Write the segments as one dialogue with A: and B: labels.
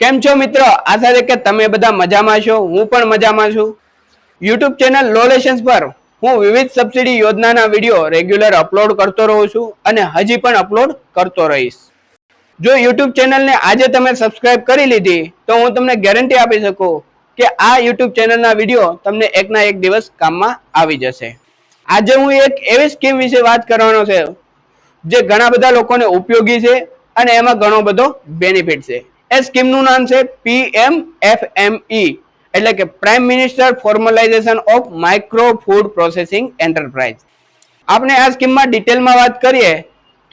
A: કેમ છો મિત્રો? આશા છે કે તમે બધા મજામાં છો. હું પણ મજામાં છું. યુટ્યુબ ચેનલ લો લેસન્સ પર હું વિવિધ સબસિડી યોજનાના વિડીયો રેગ્યુલર અપલોડ કરતો રહું છું અને હજી પણ અપલોડ કરતો રહીશ. જો યુટ્યુબ ચેનલને આજે તમે સબસ્ક્રાઇબ કરી લીધી તો હું તમને ગેરંટી આપી શકું કે આ યુટ્યુબ ચેનલના વિડીયો તમને એકના એક દિવસ કામમાં આવી જશે. આજે હું એક એવી સ્કીમ વિશે વાત કરવાનો છે જે ઘણા બધા લોકોને ઉપયોગી છે અને એમાં ઘણો બધો બેનિફિટ છે. એ સ્કીમનું નામ છે PMFME, એટલે કે prime minister formalisation of micro food processing enterprise. આપણે આ સ્કીમમાં ડિટેલમાં વાત કરીએ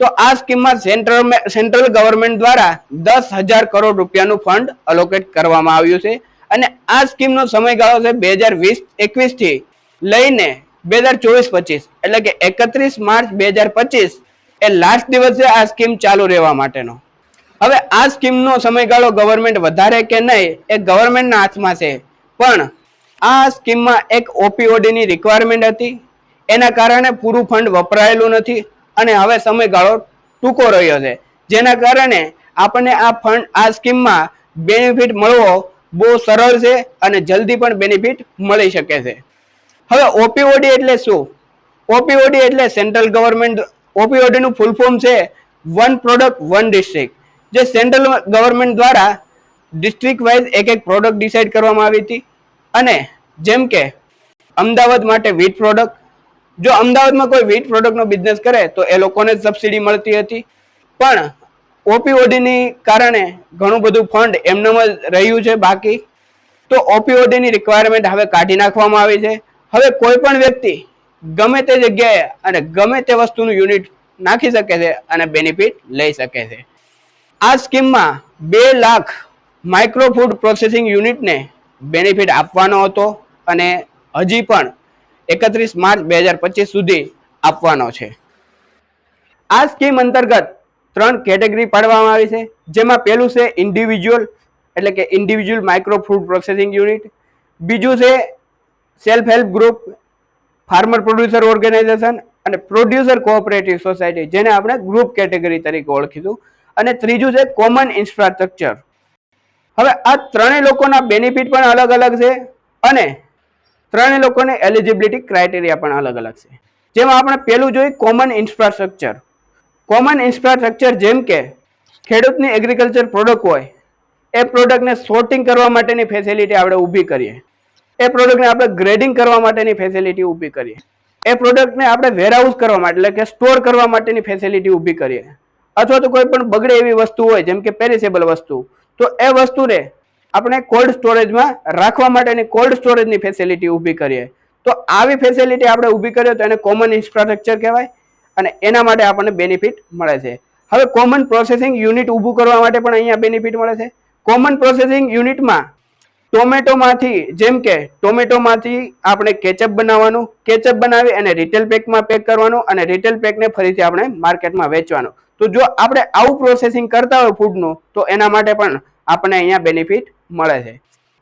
A: તો આ સ્કીમમાં સેન્ટ્રલ ગવર્મેન્ટ દ્વારા 10,000 કરોડ રૂપિયાનું ફંડ અલોકેટ કરવામાં આવ્યું છે અને આ સ્કીમનો સમયગાળો છે 2020-21 થી લઈને 2024-25, એટલે કે 31 માર્ચ 2025 એ લાસ્ટ દિવસ છે આ સ્કીમ ચાલુ રહેવા માટેનો. હવે આ સ્કીમનો સમયગાળો ગવર્મેન્ટ વધારે કે નહીં એ ગવર્મેન્ટના હાથમાં છે, પણ આ સ્કીમમાં એક ઓપીઓડીની રિક્વાયરમેન્ટ હતી, એના કારણે પૂરું ફંડ વપરાયેલું નથી અને હવે સમયગાળો ટૂંકો રહ્યો છે, જેના કારણે આપણને આ સ્કીમમાં બેનિફિટ મળવો બહુ સરળ છે અને જલ્દી પણ બેનિફિટ મળી શકે છે. હવે ઓપીઓડી એટલે શું? ઓપીઓડી એટલે સેન્ટ્રલ ગવર્મેન્ટ, ઓપીઓડીનું ફૂલ ફોર્મ છે વન પ્રોડક્ટ વન ડિસ્ટ્રિક્ટ, જે સેન્ટ્રલ ગવર્મેન્ટ દ્વારા ડિસ્ટ્રિક્ટ વાઇઝ એક પ્રોડક્ટ ડિસાઇડ કરવામાં આવી હતી. અને જેમ કે અમદાવાદ માટે વીટ પ્રોડક્ટ, જો અમદાવાદમાં કોઈ વીટ પ્રોડક્ટનો બિઝનેસ કરે તો એ લોકોને સબસિડી મળતી હતી, પણ ઓપીઓડીની કારણે ઘણું બધું ફંડ એમનેમ જ રહ્યું છે બાકી, તો ઓપીઓડીની રિક્વાયરમેન્ટ હવે કાઢી નાખવામાં આવી છે. હવે કોઈ પણ વ્યક્તિ ગમે તે જગ્યાએ અને ગમે તે વસ્તુનું યુનિટ નાખી શકે છે અને બેનિફિટ લઈ શકે છે. આ સ્કીમમાં 2 લાખ માઇક્રો ફૂડ પ્રોસેસિંગ યુનિટને બેનિફિટ આપવાનો હતો અને હજી પણ 31 માર્ચ 2025 સુધી આપવાનો છે. આ સ્કીમ અંતર્ગત 3 કેટેગરી પાડવામાં આવી છે, જેમાં પહેલું છે ઇન્ડિવિજ્યુઅલ, એટલે કે individual micro food processing unit. બીજું છે self help group, farmer producer organisation અને પ્રોડ્યુસર કોઓપરેટિવ સોસાયટી, જેને આપણે ગ્રુપ કેટેગરી તરીકે ઓળખીશું. અને ત્રીજું છે કોમન ઇન્ફ્રાસ્ટ્રક્ચર. હવે આ ત્રણેય લોકોના બેનિફિટ પણ અલગ અલગ છે અને ત્રણેય લોકોને એલિજિબિલિટી ક્રાઇટેરિયા પણ અલગ અલગ છે. જેમાં આપણે પહેલું જોઈએ કોમન ઇન્ફ્રાસ્ટ્રક્ચર. કોમન ઇન્ફ્રાસ્ટ્રક્ચર જેમ કે ખેડૂતની એગ્રીકલ્ચર પ્રોડક્ટ હોય, એ પ્રોડક્ટને સોર્ટિંગ કરવા માટેની ફેસિલિટી આપણે ઊભી કરીએ, એ પ્રોડક્ટને આપણે ગ્રેડિંગ કરવા માટેની ફેસિલિટી ઊભી કરીએ, એ પ્રોડક્ટને આપણે વેરહાઉસ કરવા માટે એટલે કે સ્ટોર કરવા માટેની ફેસિલિટી ઊભી કરીએ, અથવા તો કોઈ પણ બગડે એવી વસ્તુ હોય જેમ કે પેરિસેબલ વસ્તુ, તો એ વસ્તુને આપણે કોલ્ડ સ્ટોરેજમાં રાખવા માટેની કોલ્ડ સ્ટોરેજની ફેસિલિટી ઊભી કરીએ. તો આવી ફેસિલિટી આપણે ઊભી કરીએ તો એને કોમન ઇન્ફ્રાસ્ટ્રક્ચર કહેવાય અને એના માટે આપણને બેનિફિટ મળે છે. હવે કોમન પ્રોસેસિંગ યુનિટ ઊભું કરવા માટે પણ અહીંયા બેનિફિટ મળે છે. કોમન પ્રોસેસિંગ યુનિટમાં ટોમેટોમાંથી, જેમ કે ટોમેટોમાંથી આપણે કેચઅપ બનાવવાનું, કેચઅપ બનાવી અને રિટેલ પેકમાં પેક કરવાનું અને રિટેલ પેકને ફરીથી આપણે માર્કેટમાં વેચવાનું. તો જો આપણે આવું પ્રોસેસિંગ કરતા હોય ફૂડનું તો એના માટે પણ આપણને અહીંયા બેનિફિટ મળે છે.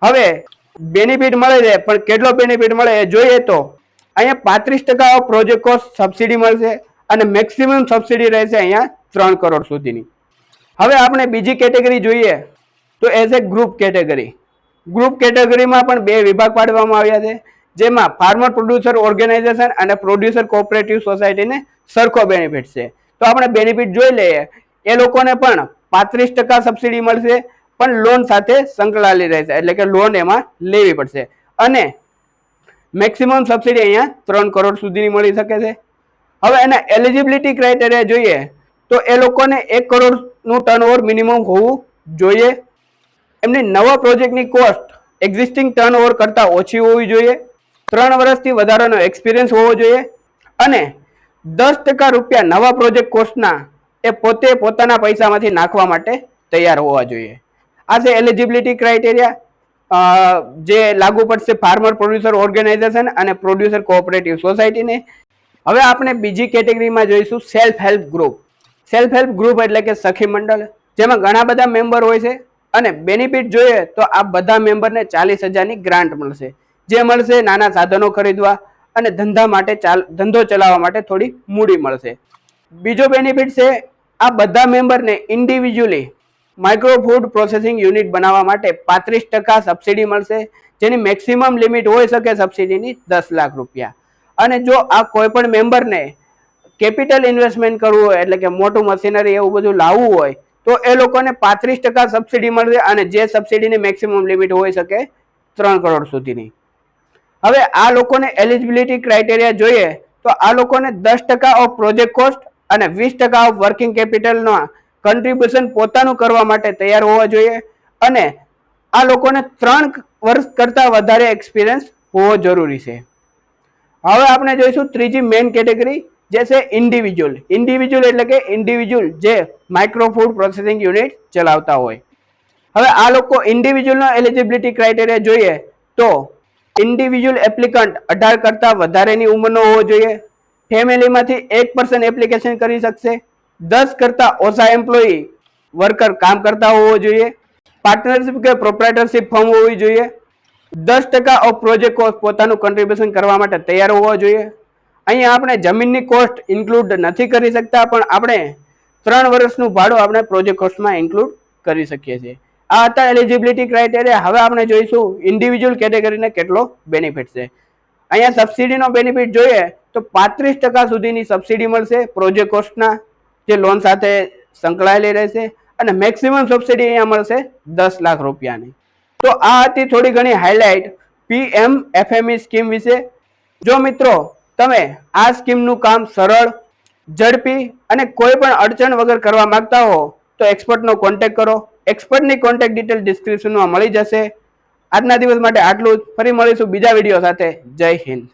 A: હવે બેનિફિટ મળે છે, પણ કેટલો બેનિફિટ મળે એ જોઈએ તો અહીંયા 35% પ્રોજેક્ટ કોસ્ટ સબસિડી મળશે અને મેક્સિમમ સબસિડી રહેશે અહીંયા 3 કરોડ સુધીની. હવે આપણે બીજી કેટેગરી જોઈએ તો as a group category. Group કેટેગરીમાં પણ 2 વિભાગ પાડવામાં આવ્યા છે, જેમાં ફાર્મર પ્રોડ્યુસર ઓર્ગેનાઇઝેશન અને પ્રોડ્યુસર કોઓપરેટિવ સોસાયટીને સરખો બેનિફિટ છે. તો આપણે બેનિફિટ જોઈ લઈએ. એ લોકોને પણ 35% સબસિડી મળશે, પણ લોન સાથે સંકળાયેલી રહેશે, એટલે કે લોન એમાં લેવી પડશે અને મેક્સિમમ સબસિડી અહીંયા 3 કરોડ સુધીની મળી શકે છે. હવે એના એલિજિબિલિટી ક્રાઇટેરિયા જોઈએ તો એ લોકોને 1 કરોડનું ટર્નઓવર મિનિમમ હોવું જોઈએ. એમની નવા પ્રોજેક્ટની કોસ્ટ એક્ઝિસ્ટિંગ ટર્નઓવર કરતાં ઓછી હોવી જોઈએ. 3 વર્ષથી વધારાનો એક્સપિરિયન્સ હોવો જોઈએ અને 10% રૂપિયા નવા પ્રોજેક્ટ કોસ્ટના એ પોતે પોતાના પૈસામાંથી નાખવા માટે તૈયાર હોવા જોઈએ. આ છે એલિજિબિલિટી ક્રાઇટેરિયા જે લાગુ પડશે ફાર્મર પ્રોડ્યુસર ઓર્ગેનાઇઝેશન અને પ્રોડ્યુસર કોઓપરેટિવ સોસાયટીને. હવે આપણે બીજી કેટેગરીમાં જોઈશું self help group. Self help group એટલે કે સખી મંડળ, જેમાં ઘણા બધા મેમ્બર હોય છે અને બેનિફિટ જોઈએ તો આ બધા મેમ્બરને 40,000ની ગ્રાન્ટ મળશે, જે મળશે નાના સાધનો ખરીદવા અને ધંધો ચલાવવા માટે થોડી મૂડી મળશે. બીજો બેનિફિટ છે આ બધા મેમ્બરને individually micro food processing unit બનાવવા માટે 35% સબસિડી મળશે, જેની મેક્સિમમ લિમિટ હોઈ શકે સબસિડીની 10 લાખ રૂપિયા. અને જો આ કોઈ પણ મેમ્બરને કેપિટલ ઇન્વેસ્ટમેન્ટ કરવું હોય, એટલે કે મોટું મશીનરી એવું બધું લાવવું હોય, તો એ લોકોને 35% સબસિડી મળશે, અને જે સબસિડીની મેક્સિમમ લિમિટ હોઈ શકે 3 કરોડ સુધીની. હવે આ લોકોને એલિજિબિલિટી ક્રાઇટેરિયા જોઈએ તો આ લોકોને 10% ઓફ પ્રોજેક્ટ કોસ્ટ અને 20% ઓફ વર્કિંગ કેપિટલનો કન્ટ્રીબ્યુશન પોતાનું કરવા માટે તૈયાર હોવા જોઈએ, અને આ લોકોને 3 વર્ષ કરતા વધારે એક્સપિરિયન્સ હોવો જરૂરી છે. હવે આપણે જોઈશું ત્રીજી મેઇન કેટેગરી, જે છે ઇન્ડિવિજ્યુઅલ. ઇન્ડિવિજ્યુઅલ એટલે કે ઇન્ડિવિજ્યુઅલ જે માઇક્રો ફૂડ પ્રોસેસિંગ યુનિટ ચલાવતા હોય. હવે આ લોકો ઇન્ડિવિજ્યુઅલનો એલિજિબિલિટી ક્રાઇટેરિયા જોઈએ તો ઇન્ડિવિજ્યુઅલ એપ્લિકન્ટ 18 કરતા વધારેની ઉંમરનો હોવો જોઈએ, ફેમિલીમાંથી 1 પર્સન એપ્લિકેશન કરી શકશે, 10 કરતા ઓછા એમ્પ્લોયી વર્કર કામ કરતા હોવો જોઈએ, પાર્ટનરશિપ કે પ્રોપ્રાઇટરશિપ ફર્મ હોવી જોઈએ, 10% ઓફ પ્રોજેક્ટ કોસ્ટ પોતાનું કન્ટ્રીબ્યુશન કરવા માટે તૈયાર હોવા જોઈએ. અહીંયા આપણે જમીનની કોસ્ટ ઇન્ક્લુડ નથી કરી શકતા, પણ આપણે 3 વર્ષનું ભાડું આપણે પ્રોજેક્ટ કોસ્ટમાં ઇન્ક્લુડ કરી શકીએ છીએ. આ હતા એલિજિબિલિટી ક્રાઇટેરિયા. હવે આપણે જોઈશું ઇન્ડિવિજ્યુઅલ કેટેગરીને કેટલો બેનિફિટ છે. અહીંયા સબસિડીનો બેનિફિટ જોઈએ તો 35% સુધીની સબસિડી મળશે પ્રોજેક્ટ કોસ્ટના, જે લોન સાથે સંકળાયેલી રહેશે, અને મેક્સિમમ સબસિડી અહીંયા મળશે 10 લાખ રૂપિયાની. તો આ હતી થોડી ઘણી હાઇલાઇટ PMFME સ્કીમ વિશે. જો મિત્રો તમે આ સ્કીમનું કામ સરળ, ઝડપી અને કોઈ પણ અડચણ વગર કરવા માંગતા હો તો એક્સપર્ટનો કોન્ટેક્ટ કરો. એક્સપર્ટની કોન્ટેક્ટ ડિટેલ ડિસ્ક્રિપ્શનમાં મળી જશે. આજના દિવસ માટે આટલું જ. ફરી મળીશું બીજા વિડીયો સાથે. જય હિન્દ.